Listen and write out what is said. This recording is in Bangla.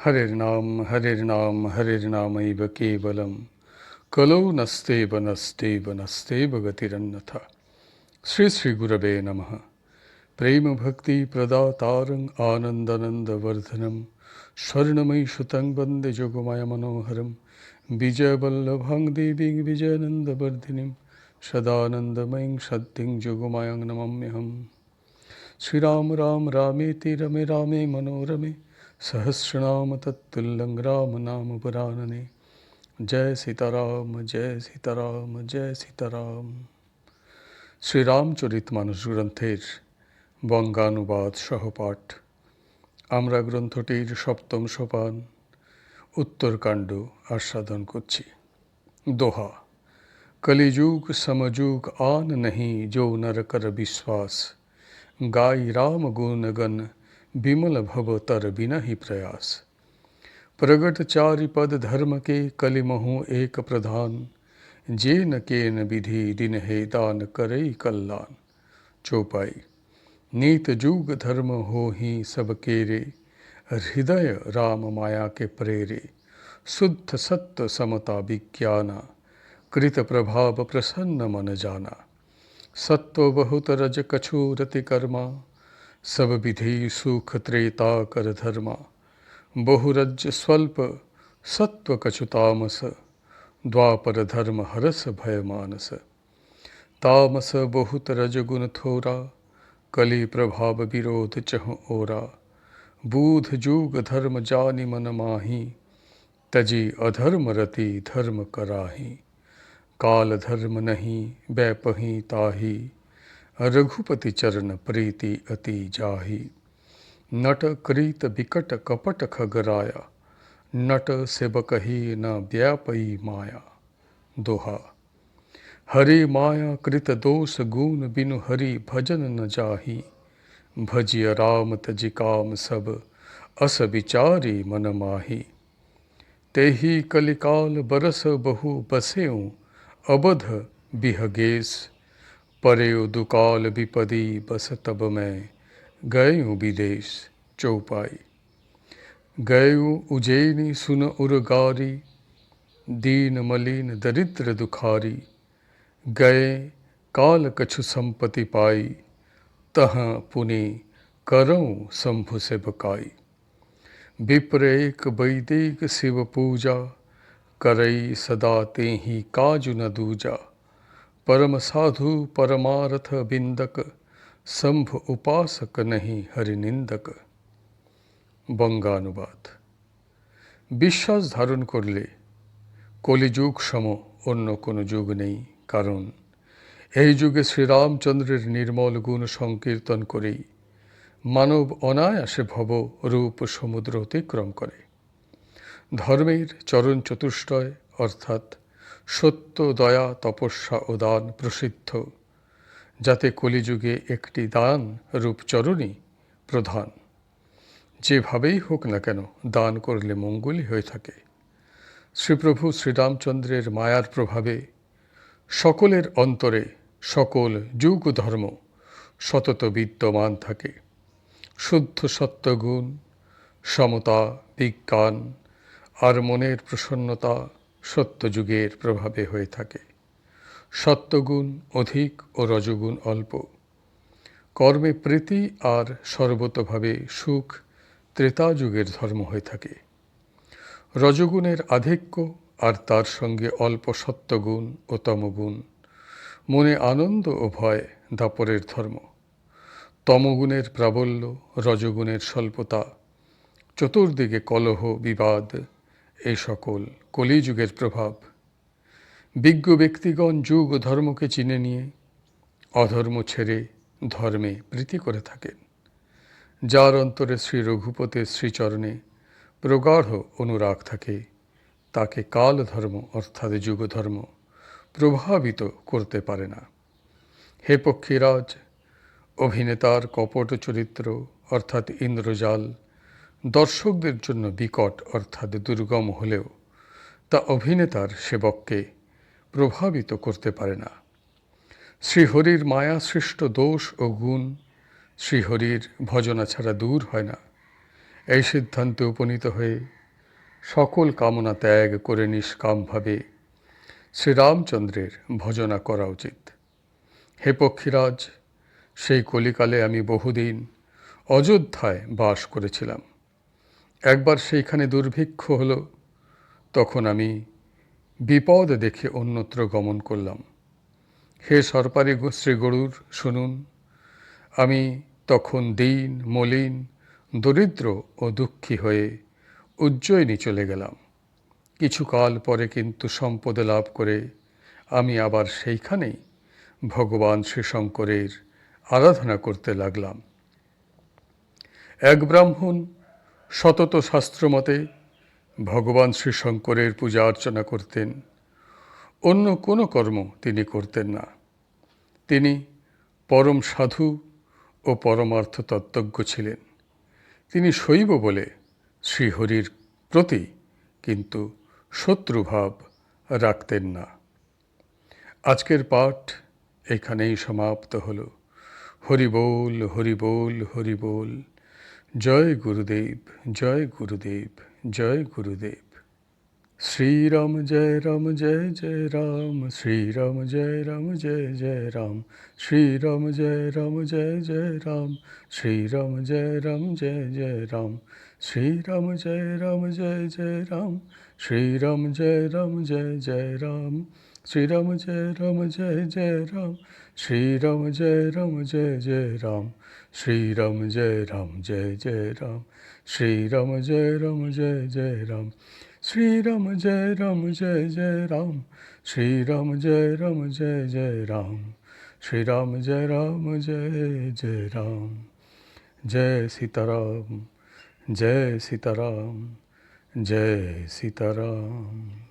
हरिर्नामैव केवलं कलौ नस्तेव गतिरन्यथा। श्री श्री गुरवे नमः। प्रेम भक्ति प्रदातारं आनन्दानन्दवर्धनं स्वर्णमयी सुतं वन्दे जोगमाया मनोहरं विजयवल्लभां देवीं विजयानन्दवर्धिनीं सदानन्दमयीं सत्यं जोगमायां नमाम्यहम्। श्रीराम राम रामेति रमे रामे मनोरमे सहस्रनाम तत्तुल्यं राम नाम वरानने। जय सीताराम जय सीताराम जय सीताराम। श्री रामचरित मानस ग्रंथेर बंगानुबाद सहपाठ। आमरा ग्रंथटिर सप्तम सोपान उत्तरकांड आस्वादन करछि। दोहा। कलिजुग समजुग आन नहीं जो नर कर विश्वास, गाई राम गुण गण विमल भव तर बिना ही प्रयास। प्रगट चारि पद धर्म के कलिमहु एक प्रधान, जेन केन विधि दिन हे दान करई कल्याण। चौपाई। नीत जुग धर्म हो ही सब केरे, हृदय राम माया के प्रेरे। शुद्ध सत्य समता विज्ञाना, कृत प्रभाव प्रसन्न मन जाना। सत्व बहुत रज कछु रति कर्मा, सब विधि सुख त्रेता कर धर्मा। बहुरज स्वल्प सत्व कछु तामस, द्वापर धर्म हरस भय मानस। तामस बहुत रजगुण थोरा, कली प्रभाव विरोध चहु ओरा। बूध जुग धर्म जानि मन माही, तजी अधर्म रति धर्म कराही। काल धर्म नहीं बैपही ताही, रघुपति चरण प्रीति अति जाही। नट कृत बिकट कपट खगराया, नट सेवक ही न व्यापई माया। दोहा। हरि माया कृत दोष गुण बिनु हरि भजन न जाही। भजिय राम तजि काम सब, अस विचारी मन माही। तेहि कलिकाल बरस बहु बसेऊ, अबध बिहगेश। परेउ दुकाल विपदी बस तब मैं, गएऊ विदेश। चौपाई। गएऊ उज्जैनी सुन उरगारी, दीन मलिन दरिद्र दुखारी। गए काल कछु संपत्ति पाई, तहाँ पुनि करऊँ शंभु से बकाई। विप्र एक वैदिक शिव पूजा, करई सदा तेहि काजु न दूजा। परम साधु परमारथ बिंदक, शंभु उपासक नहीं हरि निंदक। बंगानुबाद। বিশ্বাস ধারণ করলে কলিযুগ সম অন্য কোনো যুগ নেই, কারণ এই যুগে শ্রীরামচন্দ্রের নির্মল গুণ সংকীর্তন করেই মানব অনায়াসে ভব রূপ সমুদ্র অতিক্রম করে। ধর্মের চরণ চতুষ্টয় অর্থাৎ সত্য দয়া তপস্যা ও দান প্রসিদ্ধ, যাতে কলিযুগে একটি দান রূপ চরণই প্রধান। যেভাবেই হোক না কেন দান করলে মঙ্গলই হয়ে থাকে। শ্রীপ্রভু শ্রীরামচন্দ্রের মায়ার প্রভাবে সকলের অন্তরে সকল যুগ ধর্ম সতত বিদ্যমান থাকে। শুদ্ধ সত্যগুণ, সমতা, বিজ্ঞান আর মনের প্রসন্নতা সত্যযুগের প্রভাবে হয়ে থাকে। সত্যগুণ অধিক ও রজগুণ অল্প। কর্মে প্রীতি আর সর্বতভাবে সুখ ত্রেতা যুগের ধর্ম হয়ে থাকে। রজগুণের আধিক্য আর তার সঙ্গে অল্প সত্যগুণ ও তমগুণ, মনে আনন্দ ও ভয় দাপরের ধর্ম। তমগুণের প্রাবল্য, রজগুণের স্বল্পতা, চতুর্দিকে কলহ বিবাদ, এই সকল কলিযুগের প্রভাব। বিজ্ঞ ব্যক্তিগণ যুগ ধর্মকে চিনে নিয়ে অধর্ম ছেড়ে ধর্মে প্রীতি করে থাকেন। যার অন্তরে শ্রী রঘুপতির শ্রীচরণে প্রগাঢ় অনুরাগ থাকে, তাকে কাল ধর্ম অর্থাৎ যুগ ধর্ম প্রভাবিত করতে পারে না। হে পক্ষীরাজ, অভিনেতার কপট চরিত্র অর্থাৎ ইন্দ্রজাল দর্শকদের জন্য বিকট অর্থাৎ দুর্গম হলেও তা অভিনেতার সেবককে প্রভাবিত করতে পারে না। শ্রীহরির মায়া সৃষ্ট দোষ ও গুণ শ্রীহরির ভজনা ছাড়া দূর হয় না। এই সিদ্ধান্তে উপনীত হয়ে সকল কামনা ত্যাগ করে নিষ্কামভাবে শ্রীরামচন্দ্রের ভজনা করা উচিত। হে পক্ষীরাজ, সেই কলিকালে আমি বহুদিন অযোধ্যায় বাস করেছিলাম। একবার সেইখানে দুর্ভিক্ষ হলো, তখন আমি বিপদ দেখে অন্যত্র গমন করলাম। হে সর্পারি শ্রী গরুর শুনুন, আমি তখন দীন, মলিন, দরিদ্র ও দুঃখী হয়ে উজ্জয়িনী চলে গেলাম। কিছুকাল পরে কিন্তু সম্পদ লাভ করে আমি আবার সেইখানেই ভগবান শ্রীশঙ্করের আরাধনা করতে লাগলাম। এক ব্রাহ্মণ সতত শাস্ত্রমতে ভগবান শ্রীশঙ্করের পূজা অর্চনা করতেন, অন্য কোনো কর্ম তিনি করতেন না। তিনি পরম সাধু ও পরমার্থ তত্ত্বজ্ঞ ছিলেন। তিনি শৈব বলে শ্রীহরির প্রতি কিন্তু শত্রুভাব রাখতেন না। আজকের পাঠ এখানেই সমাপ্ত হলো। হরি বল, হরি বল, হরি বল। জয় গুরুদেব, জয় গুরুদেব, জয় গুরুদেব। শ্রীরাম জয় রাম জয় জয় রাম, শ্রীরাম জয় রাম জয় জয় রাম, শ্রীরাম জয় রাম জয় জয় রাম, শ্রীরাম জয় রাম জয় জয় রাম, শ্রীরাম জয় রাম জয় জয় রাম, শ্রীরাম জয় রাম জয় জয় রাম, শ্রীরাম জয় রাম জয় জয় রাম, শ্রীরাম জয় রাম জয় জয় রাম, শ্রীরাম জয় রাম জয় জয় রাম, শ্রীরাম জয় রাম জয় জয় রাম, শ্রীরাম জয় রাম জয় জয় রাম, শ্রীরাম জয় রাম জয় জয় রাম, শ্রীরাম জয় রাম জয় জয় রাম। জয় সীতারাম, জয় সীতারাম, জয় সীতারাম।